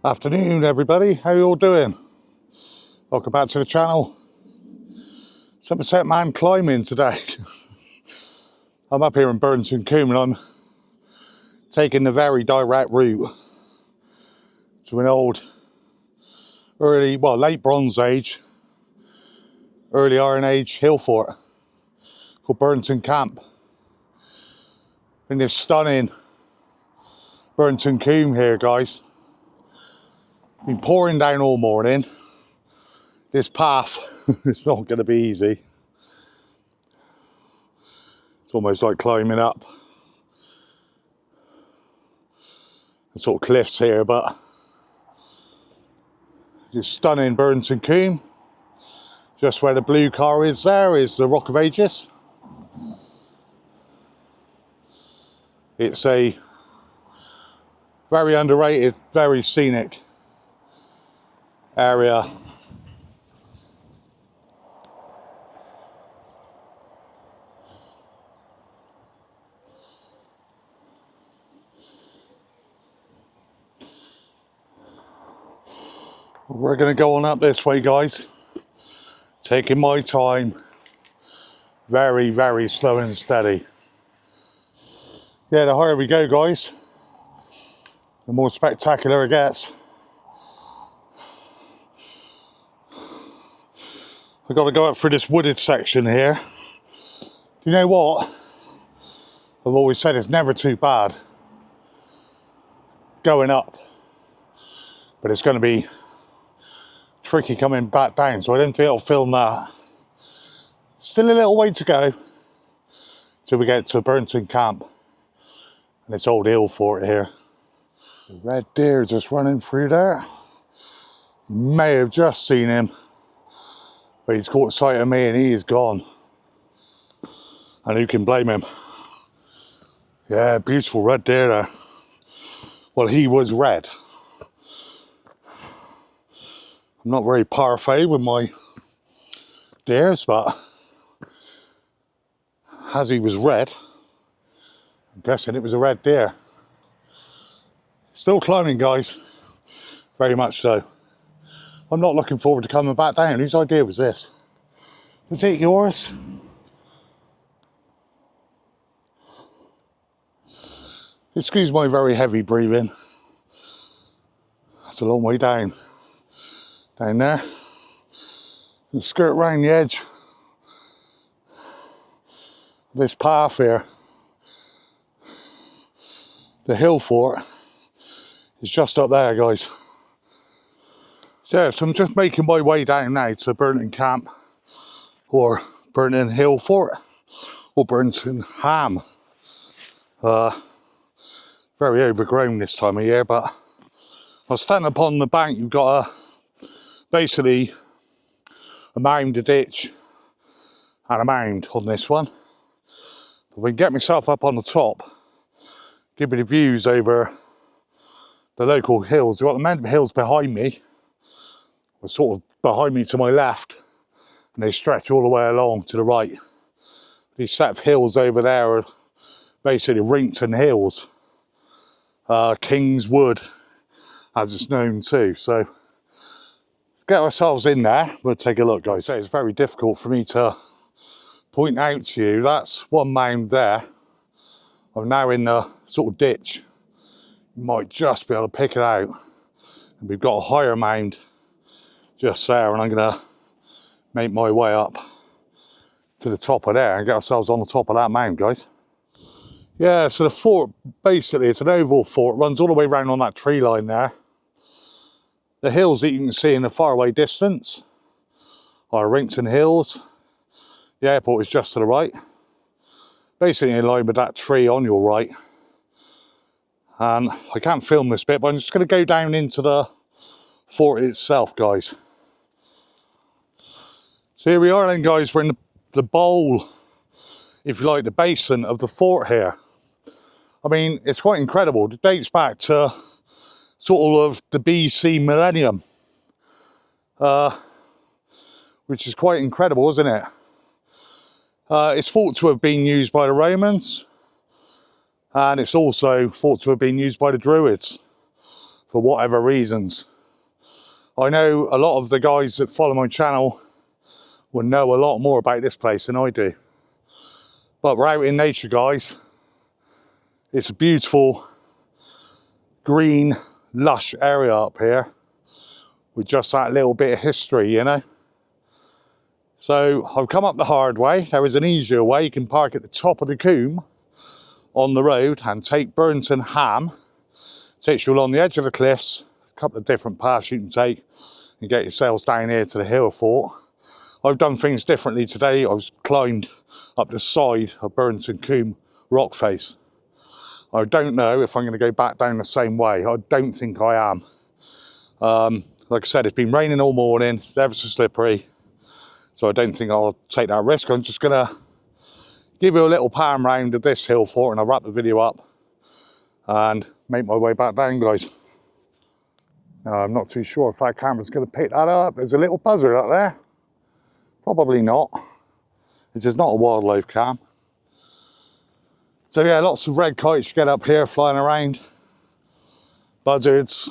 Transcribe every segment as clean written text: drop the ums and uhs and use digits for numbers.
Afternoon everybody, how you all doing? Welcome back to the channel. Somerset man climbing today. I'm up here in Burrington Camp and I'm taking the very direct route to an old late Bronze Age, early Iron Age Hillfort called Burrington Camp. In this stunning Burrington Camp here, guys. Been pouring down all morning. This path, it's not going to be easy. It's almost like climbing up the sort of cliffs here, but just stunning Burrington Camp. Just where the blue car is, there is the Rock of Ages. It's a very underrated, very scenic area. We're going to go on up this way, guys. Taking my time, very, very slow and steady. Yeah, the higher we go, guys, the more spectacular it gets. I've got to go up through this wooded section here. Do you know what? I've always said it's never too bad going up, but it's going to be tricky coming back down, so I don't think I'll film that. Still a little way to go till we get to Burrington Camp and it's old Hillfort here. The red deer just running through there. You may have just seen him, but he's caught sight of me and he is gone. And who can blame him? Yeah, beautiful red deer there. Well, he was red. I'm not very parfait with my deers, but as he was red, I'm guessing it was a red deer. Still climbing, guys. Very much so. I'm not looking forward to coming back down. Whose idea was this? Was it yours? Excuse my very heavy breathing. That's a long way down. Down there. And skirt around the edge of this path here. The Hillfort is just up there, guys. So I'm just making my way down now to Burrington Camp, or Burrington Hillfort, or Burrington Ham. Very overgrown this time of year, but I was standing upon the bank. You've got basically a mound, a ditch, and a mound on this one. If we can get myself up on the top, give me the views over the local hills. You've got the Mendip hills behind me, or sort of behind me to my left, and they stretch all the way along to the right. These set of hills over there are basically Burrington Hills, King's Wood, as it's known too. So let's get ourselves in there. We'll take a look, guys. So it's very difficult for me to point out to you. That's one mound there. I'm now in the sort of ditch. You might just be able to pick it out. And we've got a higher mound just there, and I'm gonna make my way up to the top of there and get ourselves on the top of that mound, guys. Yeah, so the fort, basically, it's an oval fort, runs all the way around on that tree line there. The hills that you can see in the faraway distance are Burrington Hills. The airport is just to the right. Basically in line with that tree on your right. And I can't film this bit, but I'm just going to go down into the fort itself, guys. So here we are then, guys. We're in the bowl, if you like, the basin of the fort here. I mean, it's quite incredible. It dates back to sort of the BC millennium, which is quite incredible, isn't it? It's thought to have been used by the Romans, and it's also thought to have been used by the Druids for whatever reasons. I know a lot of the guys that follow my channel will know a lot more about this place than I do. But we're out in nature, guys. It's a beautiful, green, lush area up here with just that little bit of history, you know. So I've come up the hard way. There is an easier way. You can park at the top of the Coombe on the road and take Burrington Ham. Takes you along the edge of the cliffs. A couple of different paths you can take and get yourselves down here to the Hillfort. I've done things differently today. I've climbed up the side of Burrington Camp rock face. I don't know if I'm going to go back down the same way. I don't think I am. Like I said, it's been raining all morning. It's ever so slippery. So I don't think I'll take that risk. I'm just going to give you a little pan round of this Hillfort and I'll wrap the video up and make my way back down, guys. Now, I'm not too sure if that camera's going to pick that up. There's a little buzzard up there. Probably not. This is not a wildlife cam. So yeah, lots of red kites you get up here flying around. Buzzards.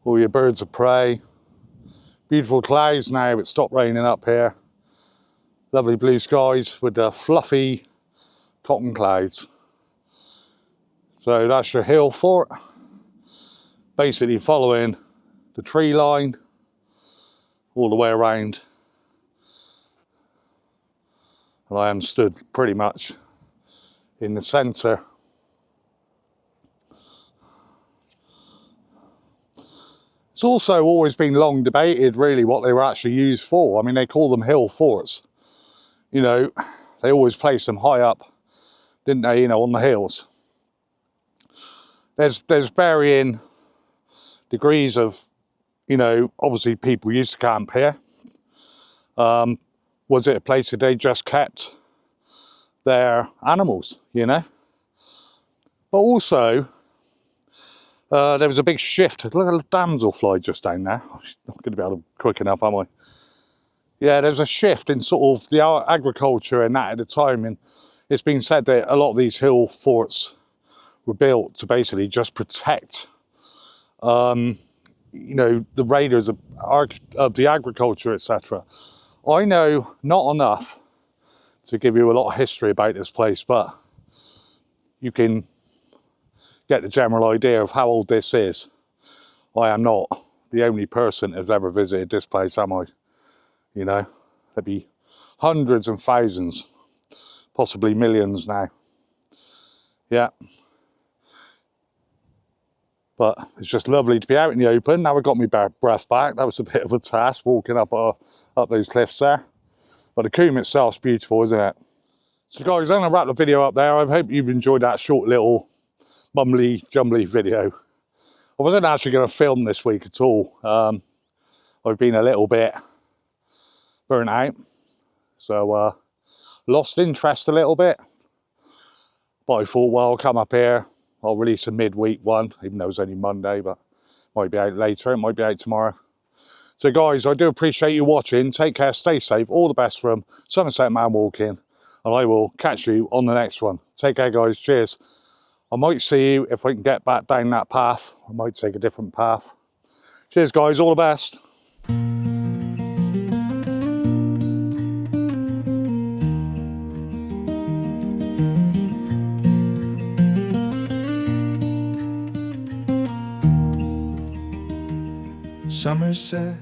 All your birds of prey. Beautiful clouds now, it stopped raining up here. Lovely blue skies with the fluffy cotton clouds. So that's your Hillfort. Basically following the tree line all the way around. And I am stood pretty much in the centre. It's also always been long debated really what they were actually used for. I mean, they call them hill forts. You know, they always placed them high up, didn't they, you know, on the hills. There's varying degrees of, you know, obviously people used to camp here. Was it a place that they just kept their animals, you know? But also, there was a big shift. Look at the damselfly just down there. I'm not going to be able to quick enough, am I? Yeah, there's a shift in sort of the agriculture and that at the time. And it's been said that a lot of these hill forts were built to basically just protect, you know, the raiders of the agriculture, etc. I know not enough to give you a lot of history about this place, but you can get the general idea of how old this is. I am not the only person that has ever visited this place, am I? You know, there'd be hundreds and thousands, possibly millions now. Yeah. But it's just lovely to be out in the open. Now I've got my breath back. That was a bit of a task walking up those cliffs there. But the Coombe itself's beautiful, isn't it? So guys, I'm going to wrap the video up there. I hope you've enjoyed that short little mumbly jumbly video. I wasn't actually going to film this week at all. I've been a little bit burnt out. So lost interest a little bit. But I thought, well, I'll come up here. I'll release a midweek one, even though it's only Monday, but might be out later. It might be out tomorrow. So guys, I do appreciate you watching. Take care, stay safe. All the best from Somerset Man Walking. And I will catch you on the next one. Take care, guys. Cheers. I might see you if I can get back down that path. I might take a different path. Cheers, guys. All the best. Somerset